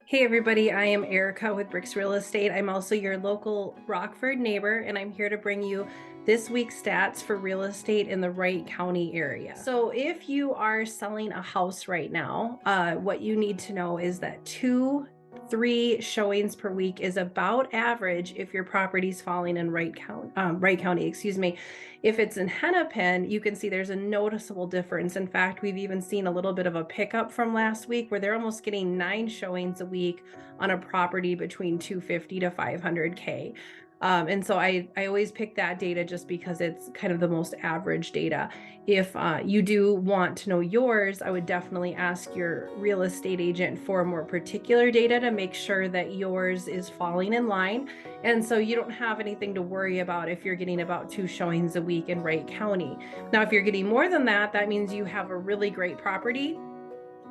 Hey everybody, I am Erica with Bricks Real Estate. I'm also your local Rockford neighbor, and I'm here to bring you this week's stats for real estate in the Wright County area. So if you are selling a house right now, what you need to know is that 2-3 showings per week is about average if your property's falling in Wright County, excuse me. If it's in Hennepin, you can see there's a noticeable difference. In fact, we've even seen a little bit of a pickup from last week where they're almost getting 9 showings a week on a property between 250 to 500K. And so I always pick that data just because it's kind of the most average data. If you do want to know yours, I would definitely ask your real estate agent for more particular data to make sure that yours is falling in line. And so you don't have anything to worry about if you're getting about 2 showings a week in Wright County. Now, if you're getting more than that, that means you have a really great property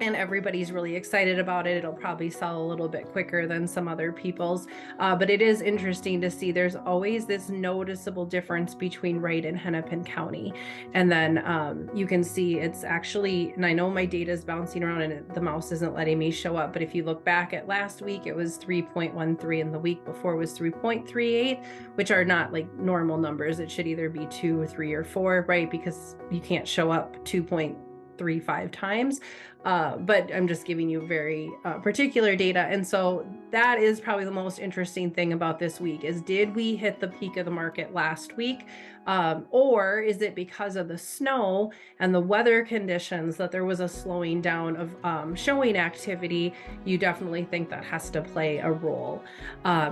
and everybody's really excited about it. It'll probably sell a little bit quicker than some other people's. But it is interesting to see there's always this noticeable difference between Wright and Hennepin County. And then you can see it's actually, and I know my data is bouncing around and the mouse isn't letting me show up, but if you look back at last week, it was 3.13 and the week before was 3.38, which are not like normal numbers. It should either be 2 or 3 or 4, right? Because you can't show up 2.35 times. But I'm just giving you very particular data. And so that is probably the most interesting thing about this week is, did we hit the peak of the market last week? Or is it because of the snow and the weather conditions that there was a slowing down of showing activity? You definitely think that has to play a role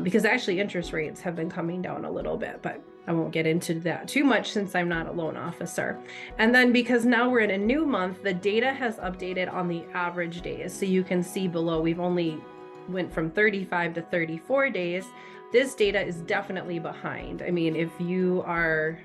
because actually interest rates have been coming down a little bit, but I won't get into that too much since I'm not a loan officer. And then because now we're in a new month, the data has updated on the average days. So you can see below, we've only went from 35 to 34 days. This data is definitely behind. I mean, if you are,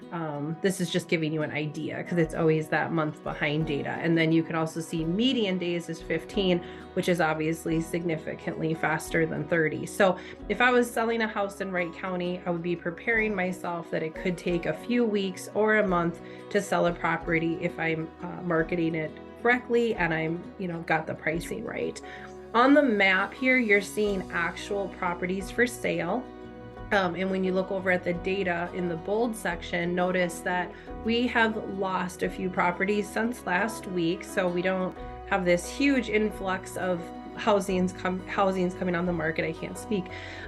this is just giving you an idea because it's always that month behind data. And then you can also see median days is 15, which is obviously significantly faster than 30. So if I was selling a house in Wright County, I would be preparing myself that it could take a few weeks or a month to sell a property if I'm marketing it correctly and I'm, got the pricing right. On the map here, you're seeing actual properties for sale. And when you look over at the data in the bold section, notice that we have lost a few properties since last week. So we don't have this huge influx of housings coming on the market. I can't speak.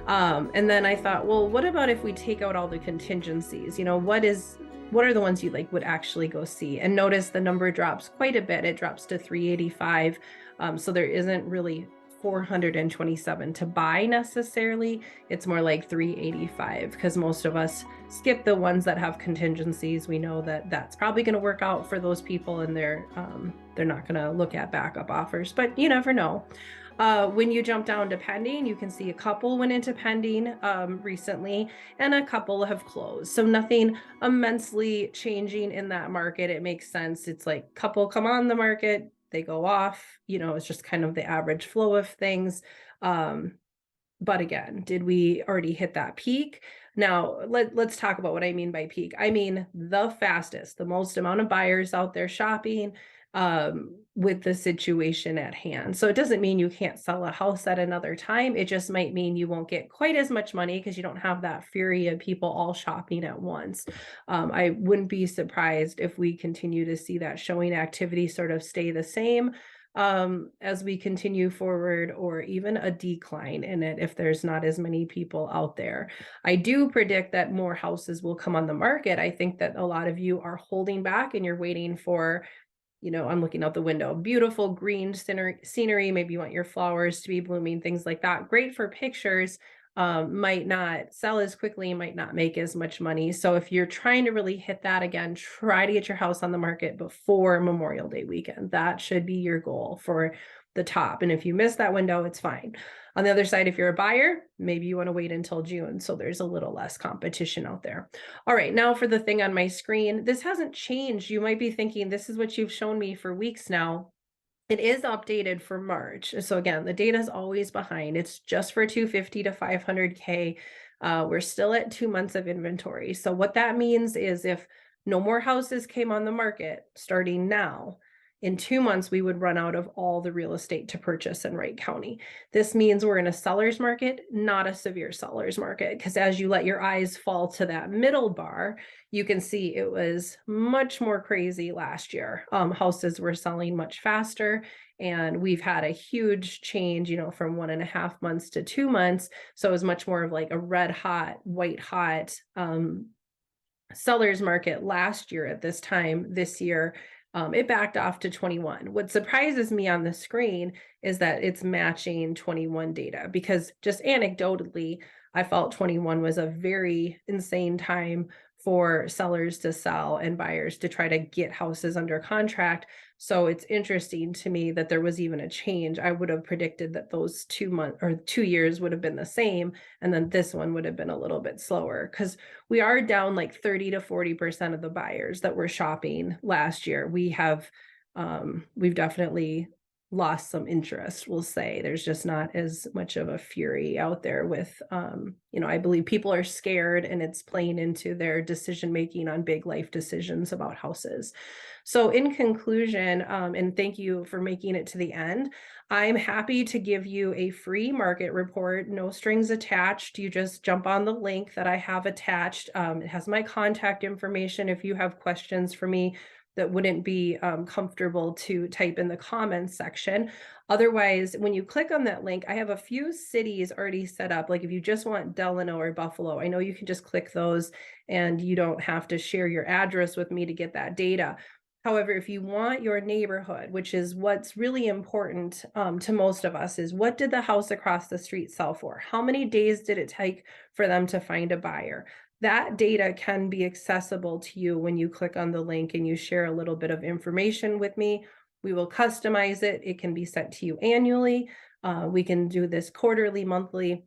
And then I thought, well, what about if we take out all the contingencies? What are the ones you would actually go see? And notice the number drops quite a bit. It drops to 385. So there isn't really 427 to buy necessarily. It's more like 385 because most of us skip the ones that have contingencies. We know that that's probably going to work out for those people, and they're not going to look at backup offers, but you never know. When you jump down to pending, you can see a couple went into pending recently and a couple have closed. So nothing immensely changing in that market. It makes sense. It's like couple come on the market, they go off, it's just kind of the average flow of things. But again, did we already hit that peak? Now let's talk about what I mean by peak. I mean the fastest, the most amount of buyers out there shopping with the situation at hand. So it doesn't mean you can't sell a house at another time. It just might mean you won't get quite as much money because you don't have that fury of people all shopping at once. I wouldn't be surprised if we continue to see that showing activity sort of stay the same as we continue forward, or even a decline in it if there's not as many people out there. I do predict that more houses will come on the market. I think that a lot of you are holding back and you're waiting for, I'm looking out the window, beautiful green scenery. Maybe you want your flowers to be blooming, things like that. Great for pictures, might not sell as quickly, might not make as much money. So if you're trying to really hit that again, try to get your house on the market before Memorial Day weekend. That should be your goal for the top. And if you miss that window, it's fine. On the other side, if you're a buyer, maybe you want to wait until June. So there's a little less competition out there. All right, now for the thing on my screen, this hasn't changed. You might be thinking, this is what you've shown me for weeks now. It is updated for March. So again, the data is always behind. It's just for 250 to 500K. We're still at 2 months of inventory. So what that means is if no more houses came on the market starting now, In 2 months, we would run out of all the real estate to purchase in Wright County. This means we're in a seller's market, not a severe seller's market, because as you let your eyes fall to that middle bar, you can see it was much more crazy last year. Houses were selling much faster, and we've had a huge change, from 1.5 months to 2 months. So it was much more of like a red hot, white hot seller's market last year at this time. This year, it backed off to 21. What surprises me on the screen is that it's matching 21 data, because just anecdotally, I felt 21 was a very insane time for sellers to sell and buyers to try to get houses under contract. So it's interesting to me that there was even a change. I would have predicted that those 2 months or 2 years would have been the same, and then this one would have been a little bit slower, because we are down like 30 to 40% of the buyers that were shopping last year. We've definitely lost some interest, we'll say. There's just not as much of a fury out there with, I believe people are scared, and it's playing into their decision making on big life decisions about houses. So in conclusion, and thank you for making it to the end, I'm happy to give you a free market report, no strings attached. You just jump on the link that I have attached. It has my contact information if you have questions for me that wouldn't be comfortable to type in the comments section. Otherwise, when you click on that link, I have a few cities already set up. Like if you just want Delano or Buffalo, I know you can just click those and you don't have to share your address with me to get that data. However, if you want your neighborhood, which is what's really important to most of us, is what did the house across the street sell for? How many days did it take for them to find a buyer? That data can be accessible to you when you click on the link and you share a little bit of information with me. We will customize it. It can be sent to you annually. We can do this quarterly, monthly,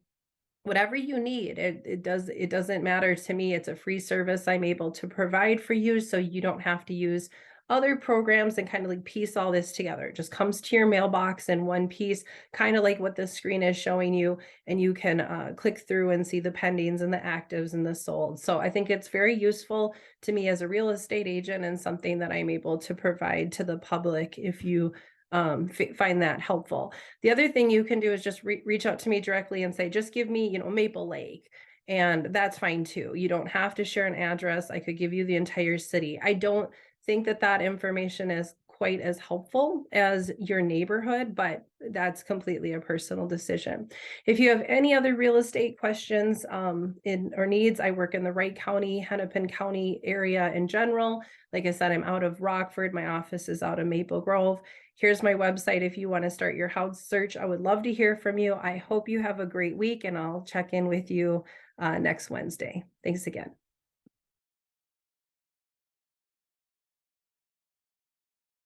whatever you need. It doesn't matter to me. It's a free service I'm able to provide for you, so you don't have to use other programs and kind of like piece all this together. It just comes to your mailbox in one piece, kind of like what the screen is showing you, and you can click through and see the pendings and the actives and the sold. So I think it's very useful to me as a real estate agent, and something that I'm able to provide to the public if you find that helpful. The other thing you can do is just reach out to me directly and say, just give me, Maple Lake. And that's fine too. You don't have to share an address. I could give you the entire city. I don't think that that information is quite as helpful as your neighborhood, but that's completely a personal decision. If you have any other real estate questions or needs, I work in the Wright County, Hennepin County area in general. Like I said, I'm out of Rockford. My office is out of Maple Grove. Here's my website if you want to start your house search. I would love to hear from you. I hope you have a great week, and I'll check in with you next Wednesday. Thanks again.